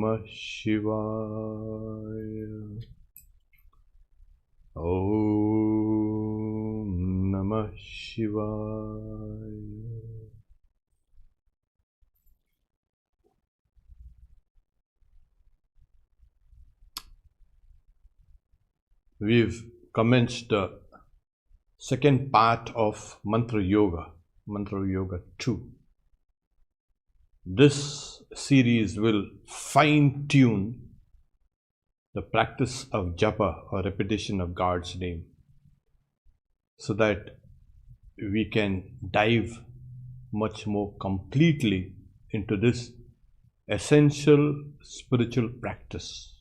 Namah Shivaya. Om Namah Shivaya. We've commenced the second part of Mantra Yoga 2. This series will fine-tune the practice of Japa, or repetition of God's name, so that we can dive much more completely into this essential spiritual practice.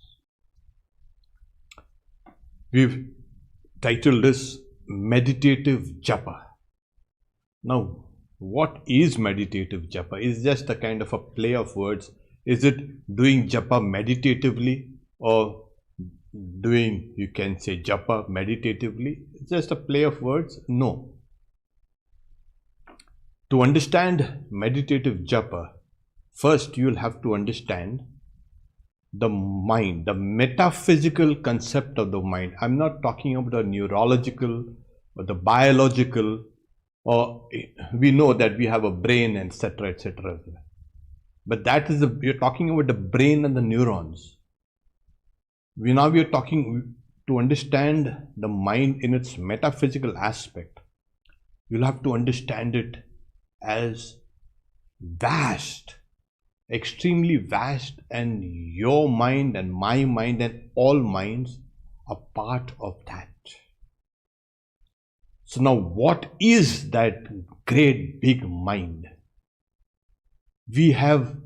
We've titled this Meditative Japa. Now, what is meditative Japa? Is just a kind of a play of words. Is it doing Japa meditatively, or doing, you can say, Japa meditatively? It's just a play of words? No. To understand meditative Japa, first you'll have to understand the mind, the metaphysical concept of the mind. I'm not talking about the neurological or the biological, or we know that we have a brain, etc., etc. But that is we're talking about the brain and the neurons. We are talking to understand the mind in its metaphysical aspect. You'll have to understand it as vast, extremely vast, and your mind and my mind and all minds are part of that. So now, what is that great big mind? We have,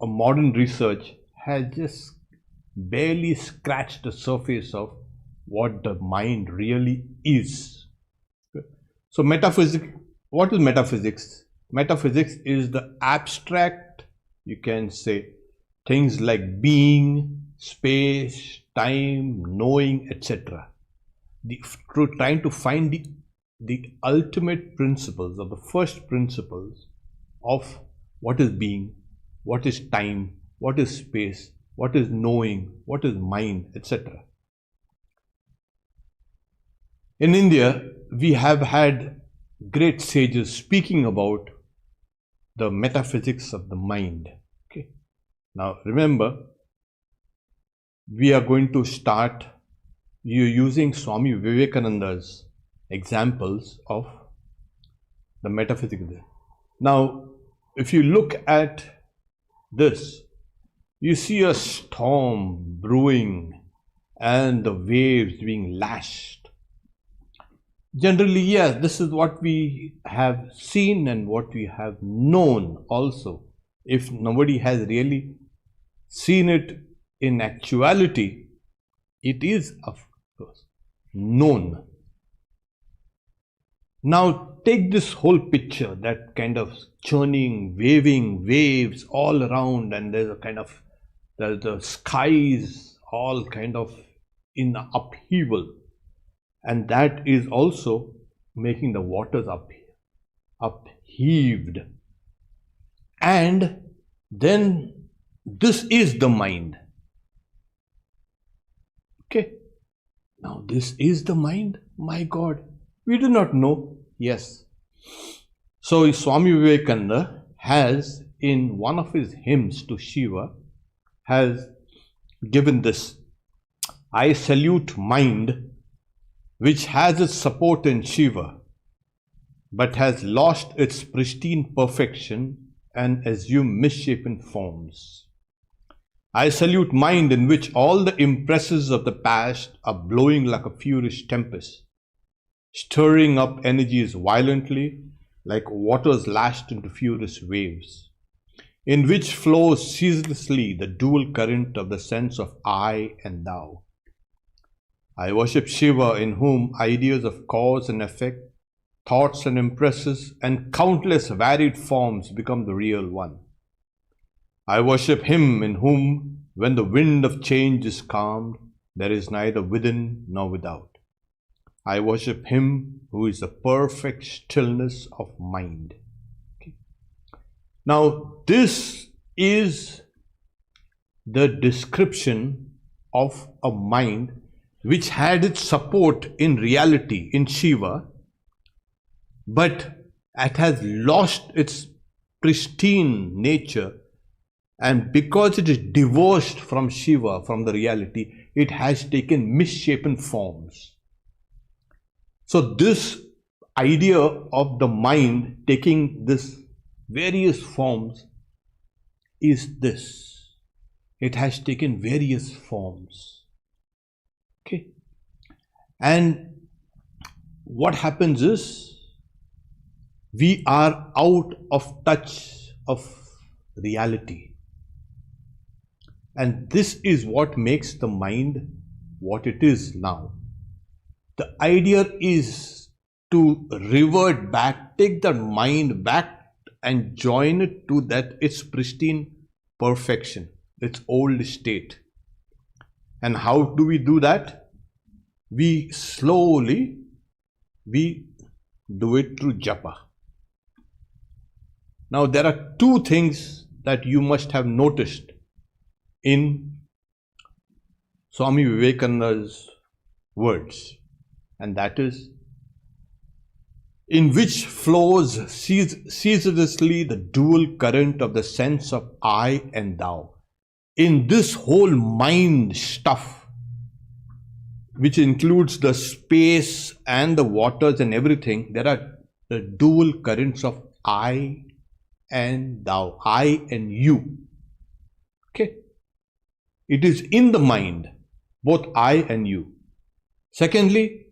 a modern research has just barely scratched the surface of what the mind really is. So metaphysics, what is metaphysics? Metaphysics is the abstract, you can say, things like being, space, time, knowing, etc. Trying to find the ultimate principles, or the first principles of what is being, what is time, what is space, what is knowing, what is mind, etc. In India, we have had great sages speaking about the metaphysics of the mind. Okay. Now remember, we are going to start using Swami Vivekananda's examples of the metaphysics. Now, if you look at this, you see a storm brewing and the waves being lashed. Generally, yes, this is what we have seen and what we have known also. If nobody has really seen it in actuality, it is, of course, known. Now take this whole picture, that kind of churning, waving waves all around, and there's a kind of, the skies all kind of in upheaval, and that is also making the waters upheaved. And then this is the mind. Okay. Now this is the mind. My God, we do not know. Yes. So Swami Vivekananda has, in one of his hymns to Shiva, has given this: I salute mind, which has its support in Shiva, but has lost its pristine perfection and assumed misshapen forms. I salute mind, in which all the impresses of the past are blowing like a furious tempest, stirring up energies violently like waters lashed into furious waves, in which flows ceaselessly the dual current of the sense of I and thou. I worship Shiva, in whom ideas of cause and effect, thoughts and impresses, and countless varied forms become the real one. I worship him in whom, when the wind of change is calmed, there is neither within nor without. I worship him who is the perfect stillness of mind. Okay. Now, this is the description of a mind which had its support in reality, in Shiva, but it has lost its pristine nature, and because it is divorced from Shiva, from the reality, it has taken misshapen forms. So this idea of the mind taking this various forms is this. It has taken various forms. Okay. And what happens is, we are out of touch of reality. And this is what makes the mind what it is now. The idea is to revert back, take the mind back and join it to that its pristine perfection, its old state. And how do we do that? We slowly, we do it through Japa. Now there are two things that you must have noticed in Swami Vivekananda's words, and that is, in which flows ceaselessly the dual current of the sense of I and thou. In this whole mind stuff, which includes the space and the waters and everything, there are the dual currents of I and thou, I and you. Okay? It is in the mind, both I and you. Secondly,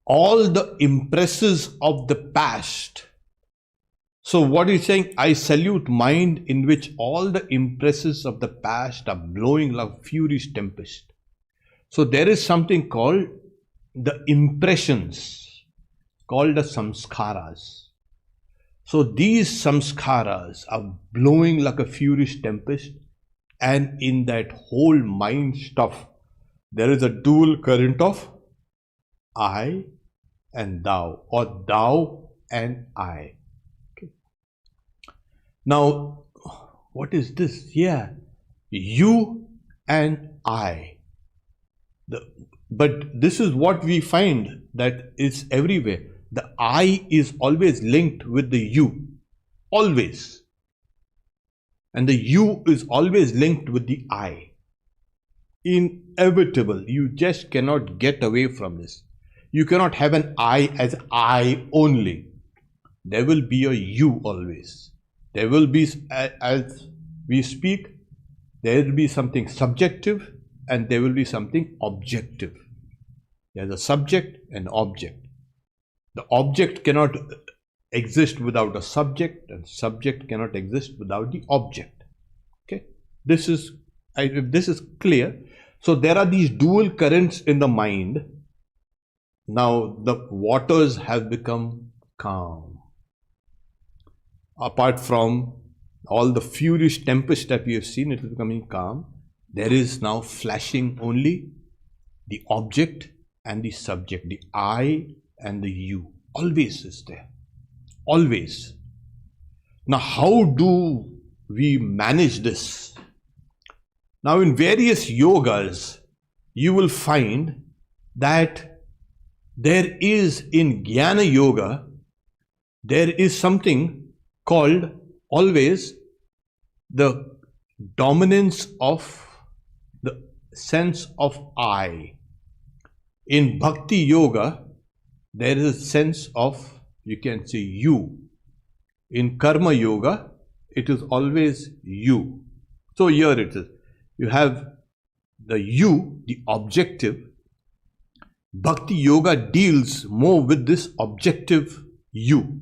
all the impresses of the past. So what he's saying, I salute mind in which all the impresses of the past are blowing like furious tempest. So there is something called the impressions, called the samskaras. So these samskaras are blowing like a furious tempest, and in that whole mind stuff, there is a dual current of I and thou, or thou and I. Okay. Now, what is this? Yeah, you and I. But this is what we find that is everywhere. The I is always linked with the you, always. And the you is always linked with the I. Inevitable. You just cannot get away from this. You cannot have an I as I only. There will be a you always. There will be, as we speak, there will be something subjective and there will be something objective. There's a subject and object. The object cannot exist without a subject, and subject cannot exist without the object. Okay, this is, if this is clear. So there are these dual currents in the mind. Now the waters have become calm. Apart from all the furious tempest that we have seen, it is becoming calm. There is now flashing only the object and the subject, the I and the you. Always is there. Always. Now, how do we manage this? Now, in various yogas, you will find that there is, in Jnana Yoga, there is something called always the dominance of the sense of I. In Bhakti Yoga, there is a sense of, you can say, you. In Karma Yoga, it is always you. So here it is. You have the you, the objective. Bhakti Yoga deals more with this objective you.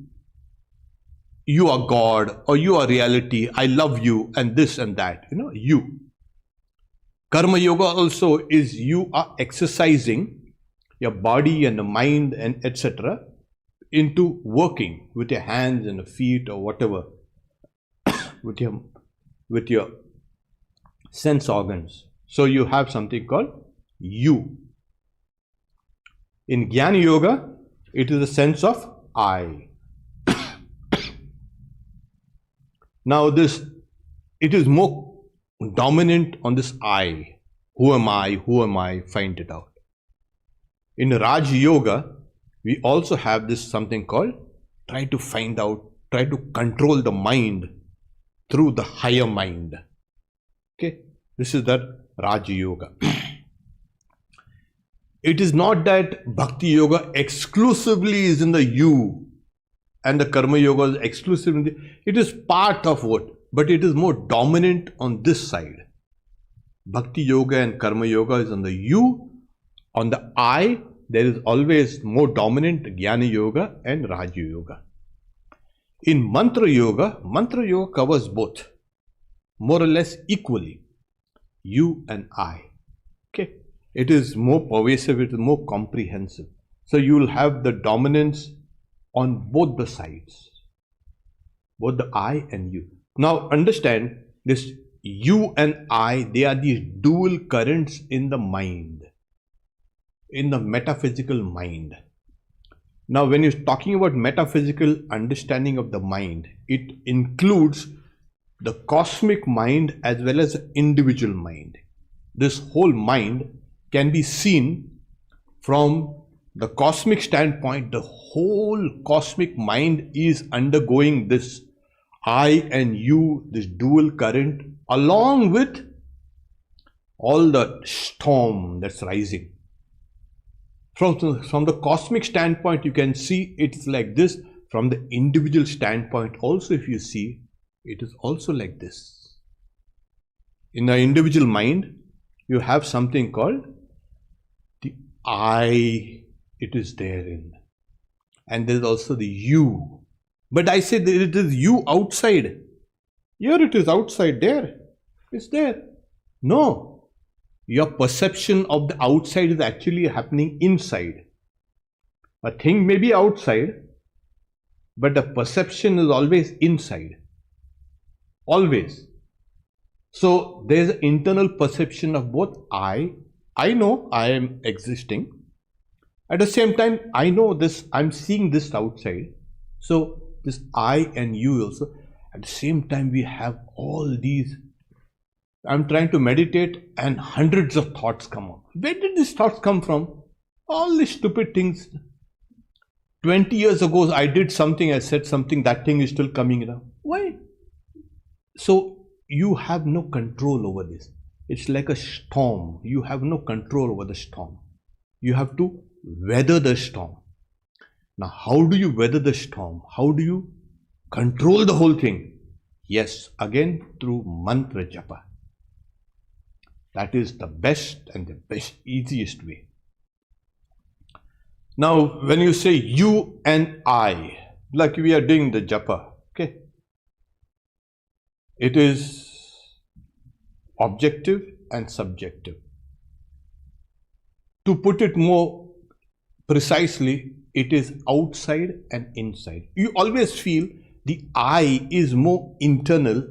You are God, or you are reality, I love you, and this and that, you. Karma Yoga also is you are exercising your body and the mind and etc. into working with your hands and the feet or whatever, with your sense organs. So you have something called you. In Jnana Yoga, it is a sense of I. Now it is more dominant on this I. Who am I? Who am I? Find it out. In Raj Yoga, we also have this something called try to find out, try to control the mind through the higher mind. Okay, this is that Raj Yoga. It is not that Bhakti Yoga exclusively is in the you and the Karma Yoga is exclusively, it is part of what, but it is more dominant on this side. Bhakti Yoga and Karma Yoga is on the you, on the I, there is always more dominant Jnana Yoga and Raja Yoga. In Mantra Yoga covers both, more or less equally, you and I. Okay, it is more pervasive, it is more comprehensive. So you will have the dominance on both the sides, both the I and you. Now understand this you and I, they are these dual currents in the mind, in the metaphysical mind. Now when you're talking about metaphysical understanding of the mind, it includes the cosmic mind as well as the individual mind. This whole mind can be seen from the cosmic standpoint. The whole cosmic mind is undergoing this I and you, this dual current, along with all the storm that's rising. From the cosmic standpoint, you can see it's like this. From the individual standpoint also, if you see, it is also like this. In the individual mind, you have something called the I, it is therein. And there is also the you. But I say that it is you outside. Here it is outside, there. It's there. No. Your perception of the outside is actually happening inside. A thing may be outside, but the perception is always inside. Always. So there is an internal perception of both I know I am existing. At the same time, I know this, I'm seeing this outside. So this I and you also. At the same time, we have all these. I'm trying to meditate and hundreds of thoughts come up. Where did these thoughts come from? All these stupid things. 20 years ago, I did something, I said something, that thing is still coming around. Why? So you have no control over this. It's like a storm. You have no control over the storm. You have to weather the storm. Now, how do you weather the storm? How do you control the whole thing? Yes, again, through mantra japa. That is the best and the easiest way. Now, when you say you and I, like we are doing the japa, okay? It is objective and subjective. To put it more precisely, it is outside and inside. You always feel the I is more internal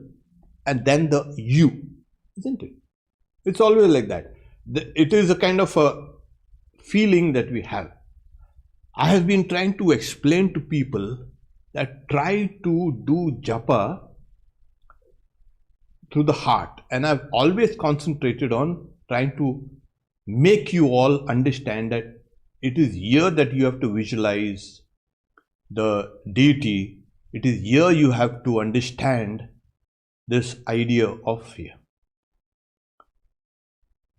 and then the you, isn't it? It's always like that. It is a kind of a feeling that we have. I have been trying to explain to people that try to do japa through the heart, and I've always concentrated on trying to make you all understand that it is here that you have to visualize the deity. It is here you have to understand this idea of fear.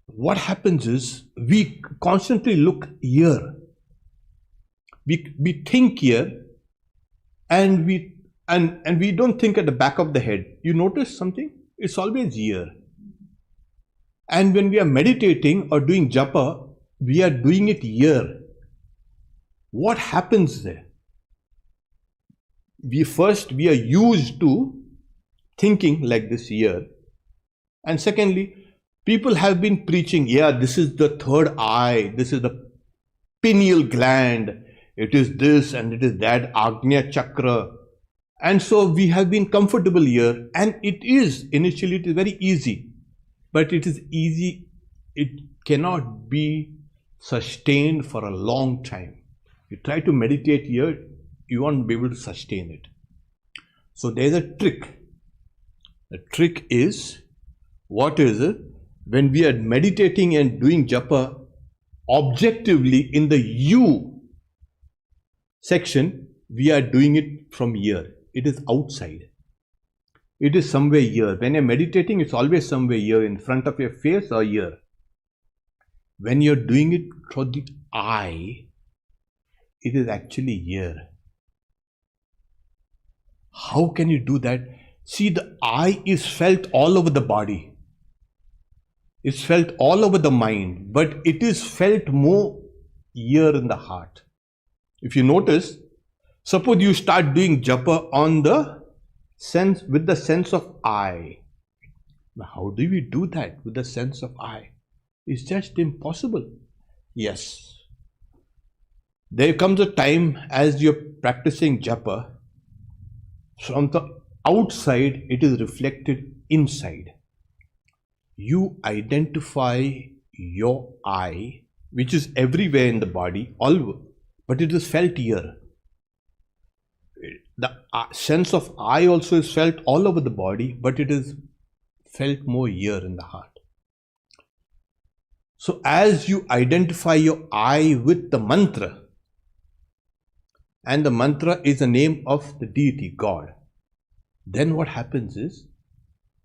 What happens is we constantly look here. We think here, and we don't think at the back of the head. You notice something? It's always here. And when we are meditating or doing japa, we are doing it here. What happens there? We are used to thinking like this here. And secondly, people have been preaching, yeah, this is the third eye, this is the pineal gland, it is this and it is that, Agnya Chakra. And so we have been comfortable here, and it is, initially it is very easy, but it is easy, it cannot be sustained for a long time. You try to meditate here, you won't be able to sustain it. So there's a trick. The trick is What is it? When we are meditating and doing japa, objectively in the you section, we are doing it from here. It is outside. It is somewhere here. When you're meditating, it's always somewhere here, in front of your face or here. When you're doing it through the I, it is actually here. How can you do that? See, the I is felt all over the body. It's felt all over the mind, but it is felt more here in the heart. If you notice, suppose you start doing japa on the sense, with the sense of I. Now, how do we do that with the sense of I? It's just impossible. Yes. There comes a time as you're practicing japa, from the outside it is reflected inside. You identify your I, which is everywhere in the body, all, but it is felt here. The sense of I also is felt all over the body, but it is felt more here in the heart. So as you identify your I with the mantra, and the mantra is the name of the deity, God, then what happens is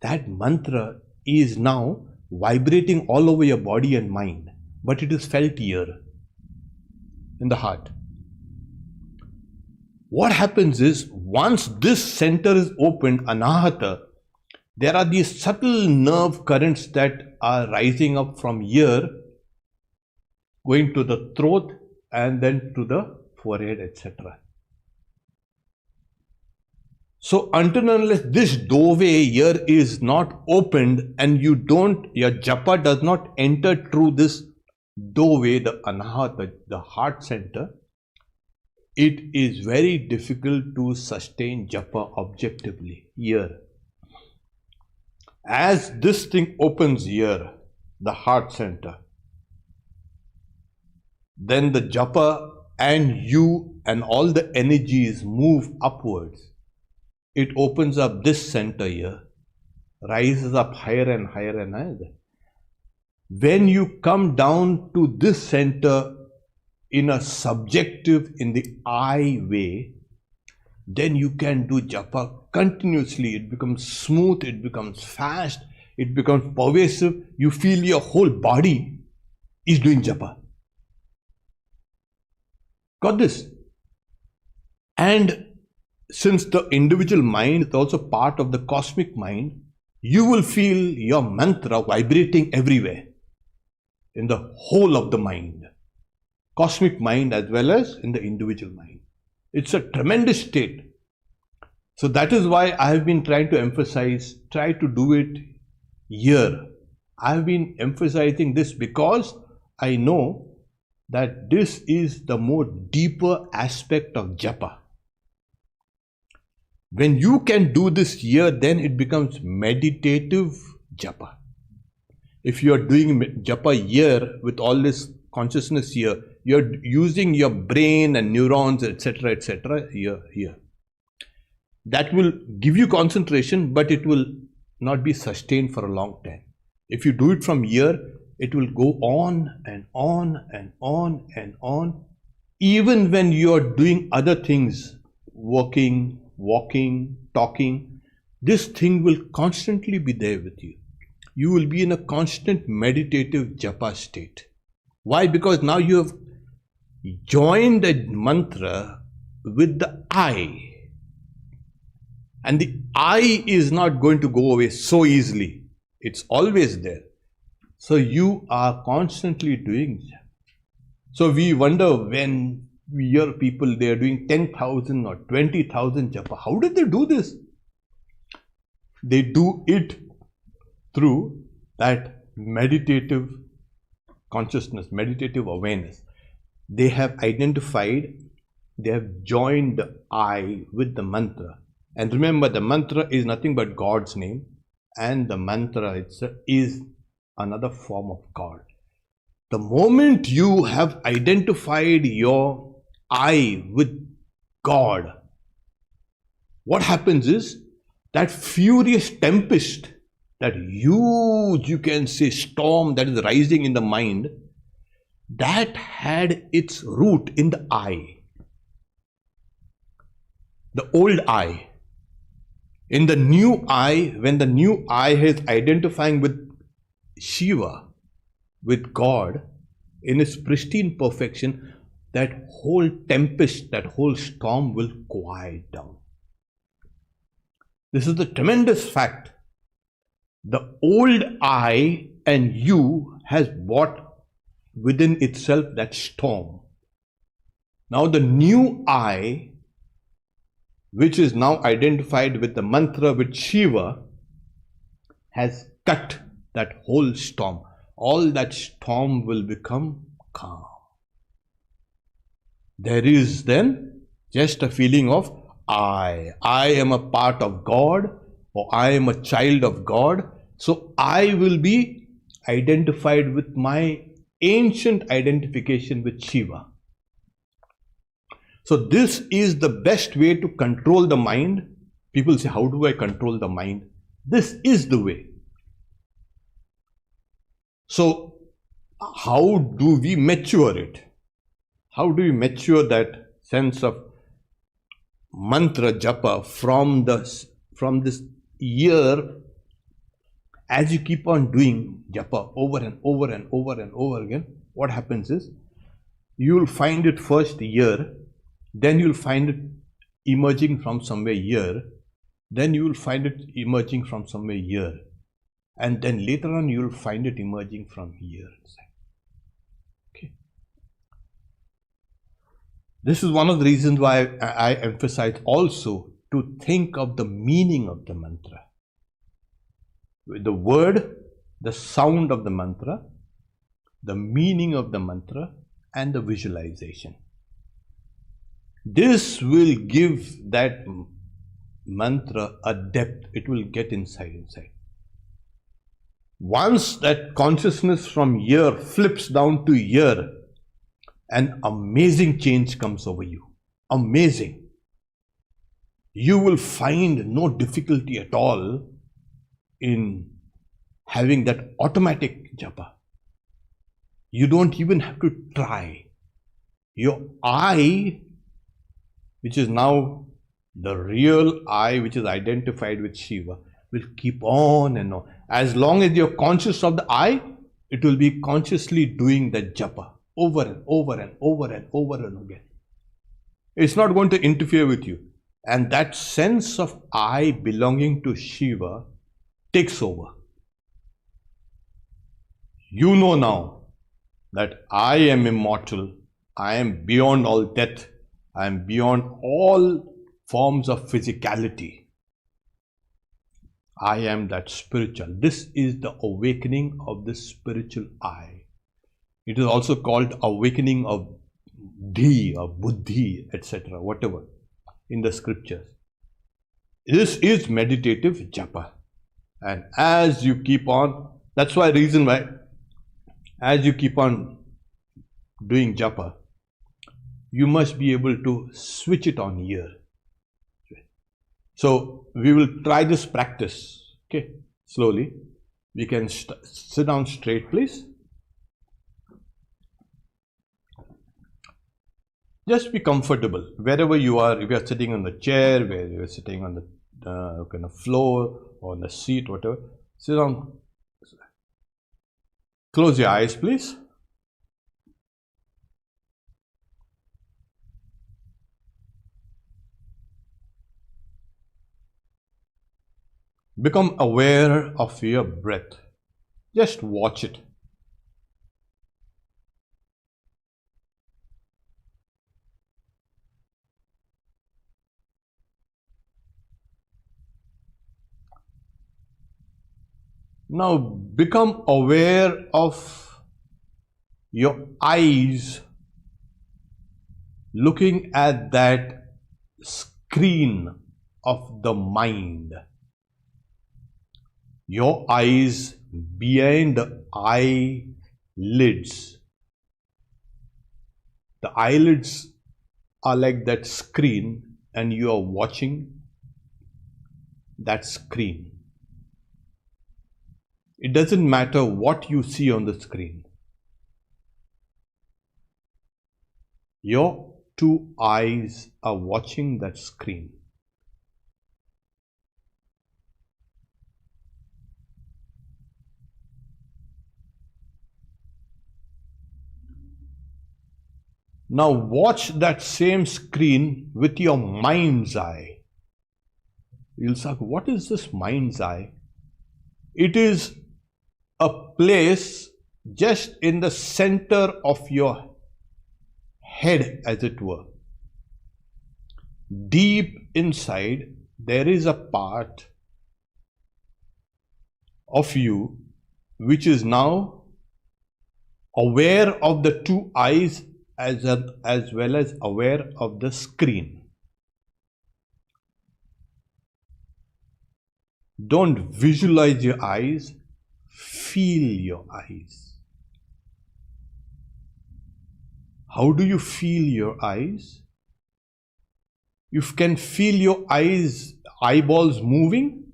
that mantra is now vibrating all over your body and mind, but it is felt here in the heart. What happens is, once this center is opened, anahata, there are these subtle nerve currents that are rising up from here, going to the throat and then to the forehead, etc. So until and unless this doorway here is not opened and you don't, your japa does not enter through this doorway, the anahata, the heart center, it is very difficult to sustain japa objectively here. As this thing opens here, the heart center, then the japa and you and all the energies move upwards. It opens up this center here, rises up higher and higher and higher. When you come down to this center in a subjective, in the I way, then you can do japa continuously. It becomes smooth, it becomes fast, it becomes pervasive. You feel your whole body is doing japa. Got this? And since the individual mind is also part of the cosmic mind, you will feel your mantra vibrating everywhere in the whole of the mind, cosmic mind as well as in the individual mind. It's a tremendous state. So that is why I have been trying to emphasize, try to do it here. I have been emphasizing this because I know that this is the more deeper aspect of japa. When you can do this here, then it becomes meditative japa. If you are doing japa here with all this consciousness here, you are using your brain and neurons, etc., here. That will give you concentration, but it will not be sustained for a long time. If you do it from here, it will go on and on and on and on. Even when you are doing other things, working, walking, talking, this thing will constantly be there with you. You will be in a constant meditative japa state. Why? Because now you have joined the mantra with the I. And the I is not going to go away so easily. It's always there. So you are constantly doing japa. So we wonder when we hear people, they are doing 10,000 or 20,000 japa. How did they do this? They do it through that meditative consciousness, meditative awareness. They have identified, they have joined the I with the mantra. And remember, the mantra is nothing but God's name, and the mantra itself is another form of God. The moment you have identified your I with God, what happens is that furious tempest that huge, you can say, storm that is rising in the mind, that had its root in the I, the old I. In the new I, when the new I is identifying with Shiva, with God, in its pristine perfection, that whole tempest, that whole storm will quiet down. This is the tremendous fact. The old I and you has brought within itself that storm. Now the new I, which is now identified with the mantra with Shiva, has cut that whole storm. All that storm will become calm. There is then just a feeling of I am a part of God, or I am a child of God. So I will be identified with my ancient identification with Shiva. So this is the best way to control the mind. People say, how do I control the mind? This is the way. So how do we mature it? How do we mature that sense of mantra japa from this year? As you keep on doing japa over and over and over and over again, what happens is, you will find it first year, then you will find it emerging from somewhere here, then you will find it emerging from somewhere here, and then later on you will find it emerging from here. Okay. This is one of the reasons why I emphasize also to think of the meaning of the mantra. With the word, the sound of the mantra, the meaning of the mantra, and the visualization. This will give that mantra a depth. It will get inside. Once that consciousness from here flips down to here, an amazing change comes over you. Amazing. You will find no difficulty at all in having that automatic japa. You don't even have to try. Your I, which is now the real I, which is identified with Shiva, will keep on and on. As long as you're conscious of the I, it will be consciously doing the japa over and over and over and over and again. It's not going to interfere with you. And that sense of I belonging to Shiva takes over. You know now that I am immortal, I am beyond all death, I am beyond all forms of physicality. I am that spiritual. This is the awakening of the spiritual I. It is also called awakening of dhi, of buddhi, etc., whatever in the scriptures. This is meditative japa. And as you keep on, that's why reason why, as you keep on doing japa, you must be able to switch it on here. So we will try this practice, okay, slowly. We can sit down straight, please. Just be comfortable wherever you are. If you are sitting on the chair, where you are sitting on the kind of floor or on the seat, whatever, sit down. Close your eyes, please. Become aware of your breath. Just watch it. Now become aware of your eyes looking at that screen of the mind. Your eyes behind the eyelids. The eyelids are like that screen, and you are watching that screen. It doesn't matter what you see on the screen. Your two eyes are watching that screen. Now watch that same screen with your mind's eye. You'll say, what is this mind's eye? It is a place just in the center of your head, as it were. Deep inside, there is a part of you which is now aware of the two eyes as well as aware of the screen. Don't visualize your eyes, feel your eyes. How do you feel your eyes? You can feel your eyeballs moving.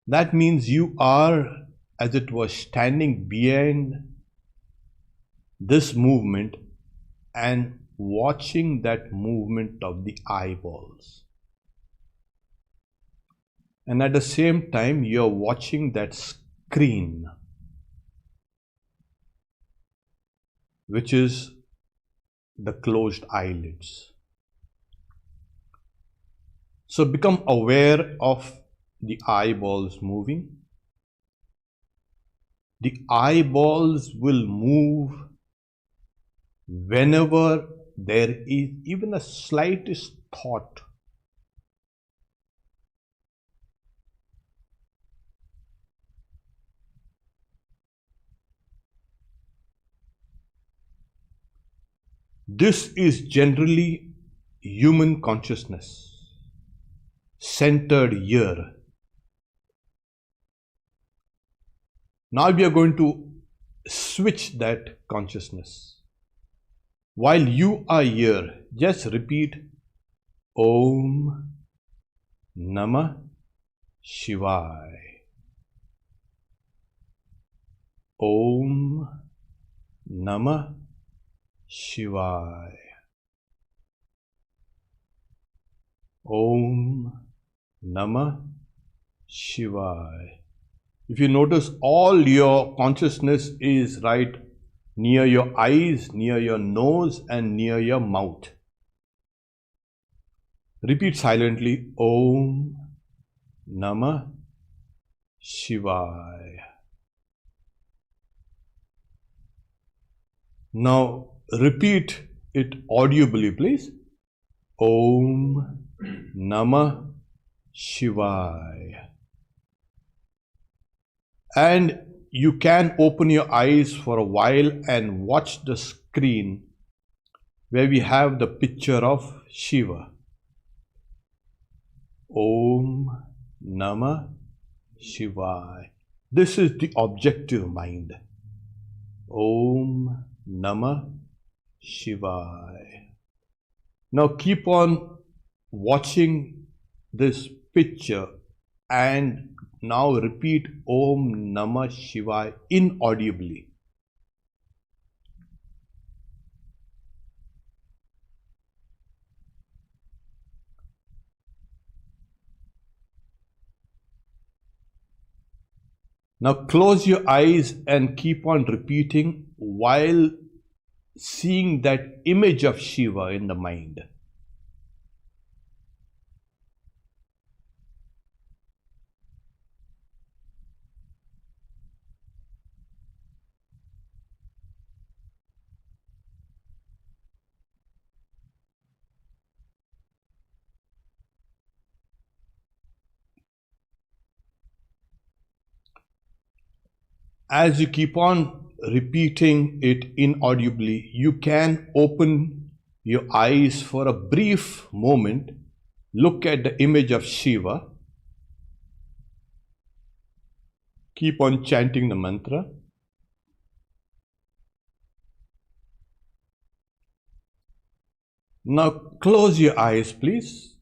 That means you are, as it were, standing behind this movement and watching that movement of the eyeballs. And at the same time, you're watching that screen, which is the closed eyelids. So become aware of the eyeballs moving. The eyeballs will move whenever there is even a slightest thought. This is generally human consciousness, centered here. Now we are going to switch that consciousness. While you are here, just repeat Om Namah Shivaya. Om Namah Shivaya. Om Namah Shivaya. If you notice, all your consciousness is right near your eyes, near your nose, and near your mouth. Repeat silently, Om Namah Shivaya. Now repeat it audibly, please. Om Namah Shivaya. And you can open your eyes for a while and watch the screen where we have the picture of Shiva. Om Namah Shivaya. This is the objective mind. Om Namah Shivaya. Now keep on watching this picture and now repeat Om Namah Shivaya inaudibly. Now close your eyes and keep on repeating while seeing that image of Shiva in the mind. As you keep on repeating it inaudibly, you can open your eyes for a brief moment, look at the image of Shiva, keep on chanting the mantra. Now close your eyes, please.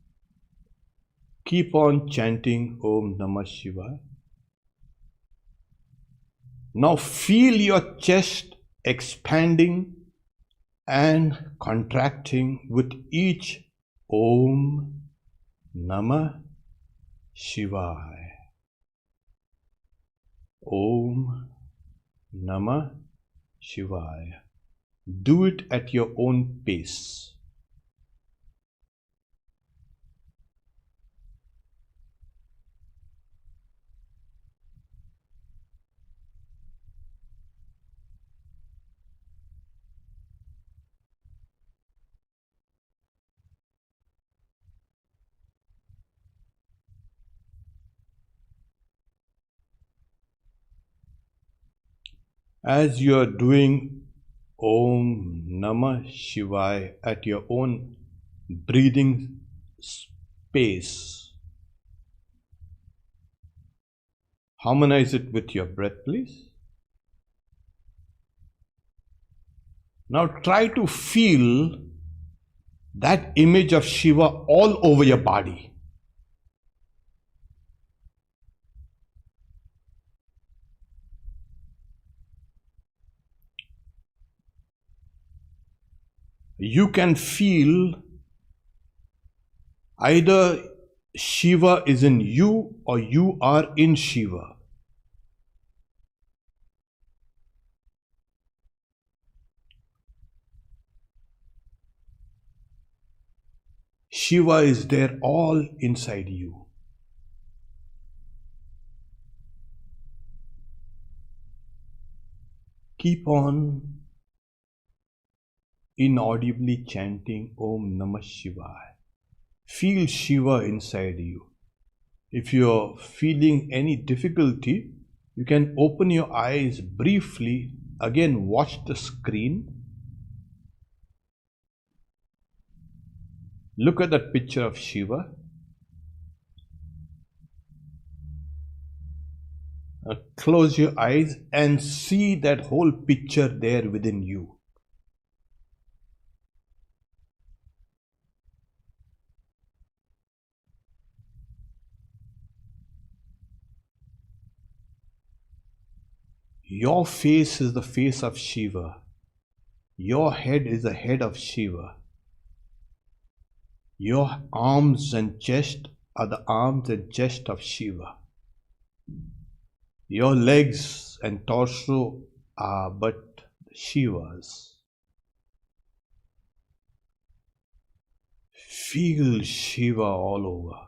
Keep on chanting Om Namah Shivaya. Now feel your chest expanding and contracting with each Om Namah Shivaya. Om Namah Shivaya. Do it at your own pace. As you are doing Om Namah Shivaya at your own breathing space, harmonize it with your breath, please. Now try to feel that image of Shiva all over your body. You can feel either Shiva is in you or you are in Shiva. Shiva is there all inside you. Keep on inaudibly chanting Om Namah Shivaya. Feel Shiva inside you. If you're feeling any difficulty, you can open your eyes briefly. Again, watch the screen. Look at that picture of Shiva. Close your eyes and see that whole picture there within you. Your face is the face of Shiva. Your head is the head of Shiva. Your arms and chest are the arms and chest of Shiva. Your legs and torso are but Shivas. Feel Shiva all over.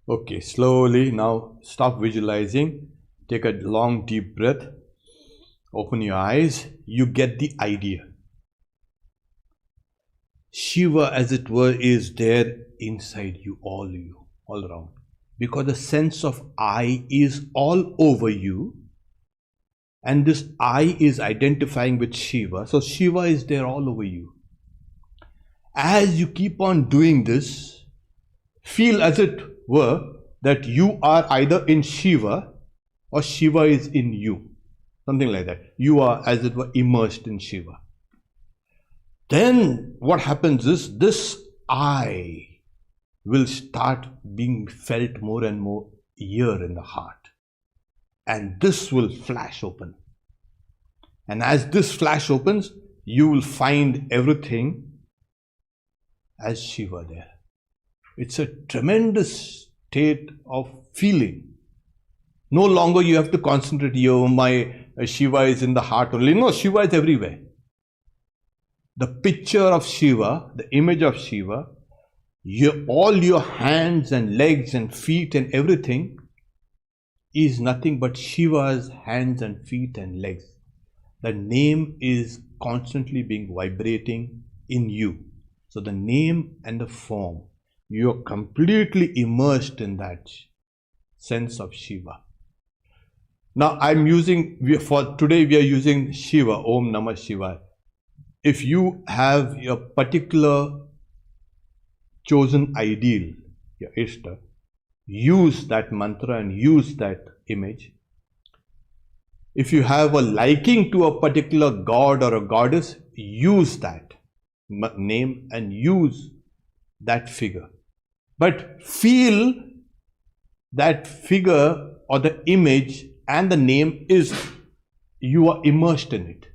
Okay, slowly now stop visualizing. Take a long deep breath. Open your eyes. You get the idea. Shiva, as it were, is there inside you, all around. Because the sense of I is all over you. And this I is identifying with Shiva. So Shiva is there all over you. As you keep on doing this, feel as it were that you are either in Shiva or Shiva is in you. Something like that. You are, as it were, immersed in Shiva. Then what happens is this I will start being felt more and more here in the heart. And this will flash open. And as this flash opens, you will find everything as Shiva there. It's a tremendous state of feeling. No longer you have to concentrate here, my Shiva is in the heart only. No, Shiva is everywhere. The picture of Shiva, the image of Shiva, all your hands and legs and feet and everything is nothing but Shiva's hands and feet and legs. The name is constantly being vibrating in you. So the name and the form, you are completely immersed in that sense of Shiva. Now for today we are using Shiva, Om Namah Shivaya. If you have your particular chosen ideal, your Ishta, use that mantra and use that image. If you have a liking to a particular god or a goddess, use that name and use that figure. But feel that figure or the image and the name is, you are immersed in it.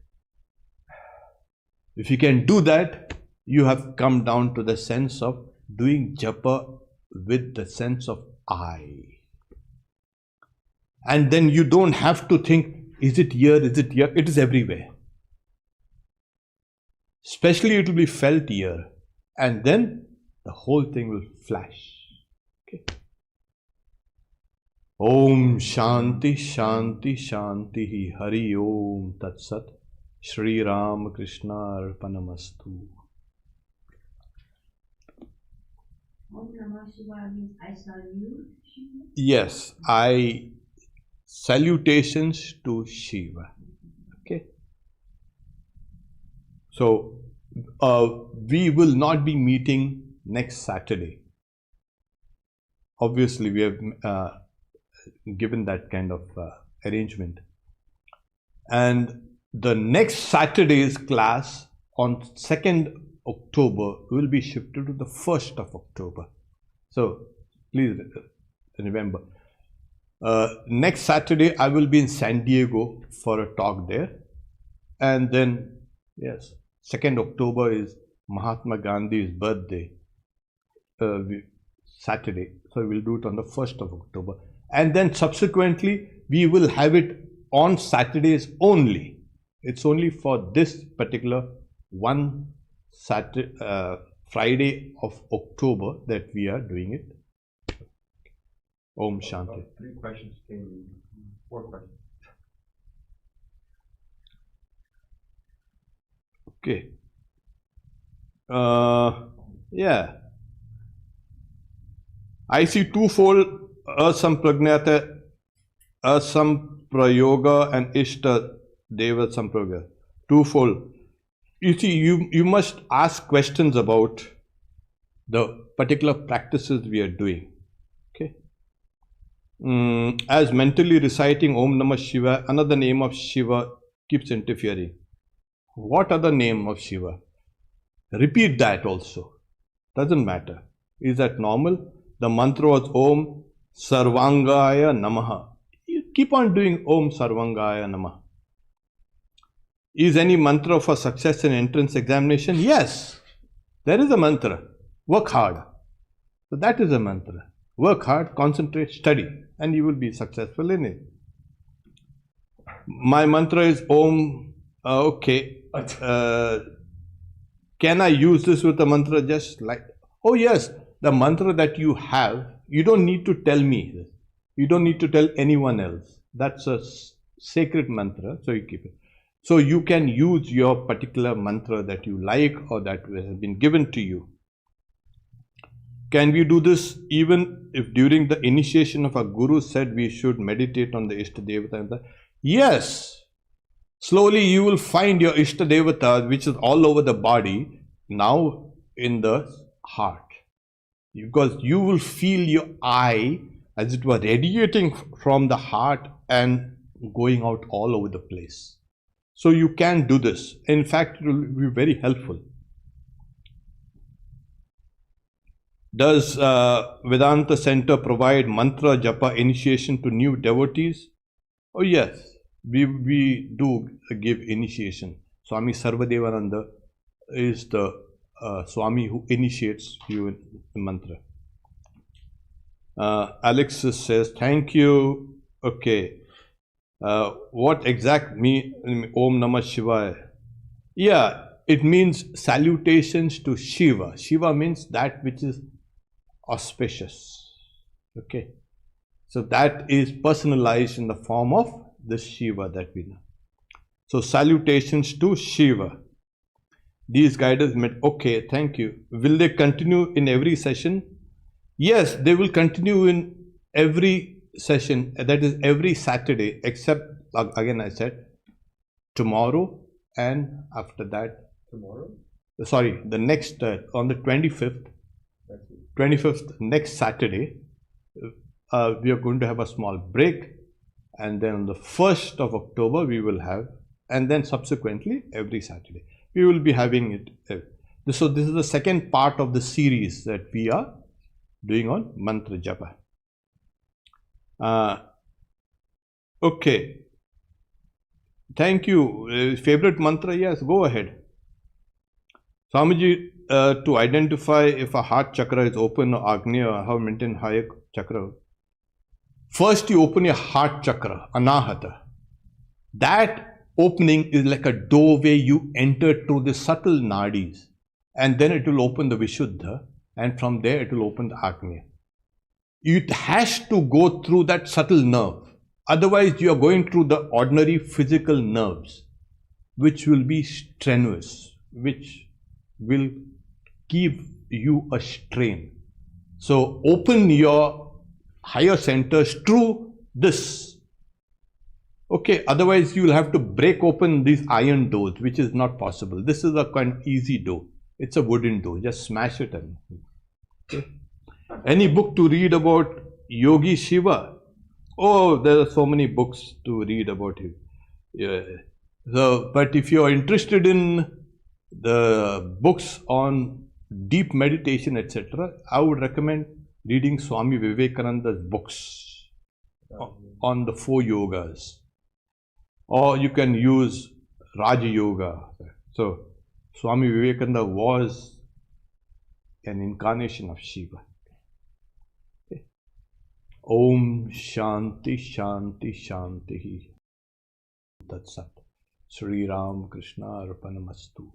If you can do that, you have come down to the sense of doing japa with the sense of I. And then you don't have to think, is it here, is it here? It is everywhere. Especially it will be felt here. And then the whole thing will flash. Okay. Om Shanti Shanti Shanti Hari Om Tat Sat Shri Ram Krishna Arpanamastu. Om Namah Shivaya means I salute Shiva? Yes, I salutations to Shiva. Okay. So we will not be meeting next Saturday. Obviously, we have given that kind of arrangement. And the next Saturday's class on 2nd October will be shifted to the 1st of October. So please remember, next Saturday I will be in San Diego for a talk there. And then, yes, 2nd October is Mahatma Gandhi's birthday, Saturday. So we'll do it on the 1st of October. And then subsequently, we will have it on Saturdays only. It's only for this particular one Friday of October that we are doing it. Om Shanti. 3 questions came, 4 questions. Okay. Yeah. I see twofold asampragnata, asamprayoga and ishta deva samprayoga. Twofold. You see, you must ask questions about the particular practices we are doing. Okay. As mentally reciting Om Namah Shiva, another name of Shiva keeps interfering. What other name of Shiva? Repeat that also. Doesn't matter. Is that normal? The mantra was Om Sarvangaya Namaha. You keep on doing Om Sarvangaya Namaha. Is any mantra for success in entrance examination? Yes, there is a mantra. Work hard. So that is a mantra. Work hard, concentrate, study, and you will be successful in it. My mantra is Om. Okay. Can I use this with a mantra just like? Oh yes, the mantra that you have, you don't need to tell me this. You don't need to tell anyone else. That's a sacred mantra, so you keep it. So you can use your particular mantra that you like or that has been given to you. Can we do this even if during the initiation of a guru said we should meditate on the Ishta Devata? Yes. Slowly you will find your Ishta Devata, which is all over the body, now in the heart. Because you will feel your eye as it were radiating from the heart and going out all over the place. So you can do this. In fact, it will be very helpful. Does Vedanta Center provide mantra japa initiation to new devotees? Oh yes, we do give initiation. Swami Sarvadevananda is the Swami who initiates you in mantra. Alexis says, thank you. Okay. What exact mean Om Namah Shivaya? Yeah, it means salutations to Shiva. Shiva means that which is auspicious. Okay. So that is personalized in the form of the Shiva that we know. So salutations to Shiva. These guiders met. Okay, thank you. Will they continue in every session? Yes, they will continue in every session. That is every Saturday, except, again I said, tomorrow and after that. Tomorrow? Sorry, the next, on the 25th, 25th, next Saturday, we are going to have a small break. And then on the 1st of October, we will have, and then subsequently every Saturday, we will be having it. So this is the second part of the series that we are doing on Mantra Japa. Okay. Thank you. Favorite mantra? Yes, go ahead. Swamiji, to identify if a heart chakra is open or Agnya, how to maintain higher chakra. First, you open your heart chakra, Anahata. That opening is like a doorway you enter through the subtle nadis, and then it will open the Vishuddha, and from there it will open the Agnya. It has to go through that subtle nerve. Otherwise, you are going through the ordinary physical nerves, which will be strenuous, which will give you a strain. So, open your higher centers through this. Okay, otherwise you will have to break open these iron doors, which is not possible. This is a kind of easy door. It's a wooden door. Just smash it in. Okay. Any book to read about Yogi Shiva? Oh, there are so many books to read about him. Yeah. So, but if you are interested in the books on deep meditation, etc., I would recommend reading Swami Vivekananda's books on the 4 yogas. Or you can use Raja Yoga. So, Swami Vivekananda was an incarnation of Shiva. Okay. Om Shanti Shanti Shanti Tat Sat. Sri Ram Krishna Arpanamastu.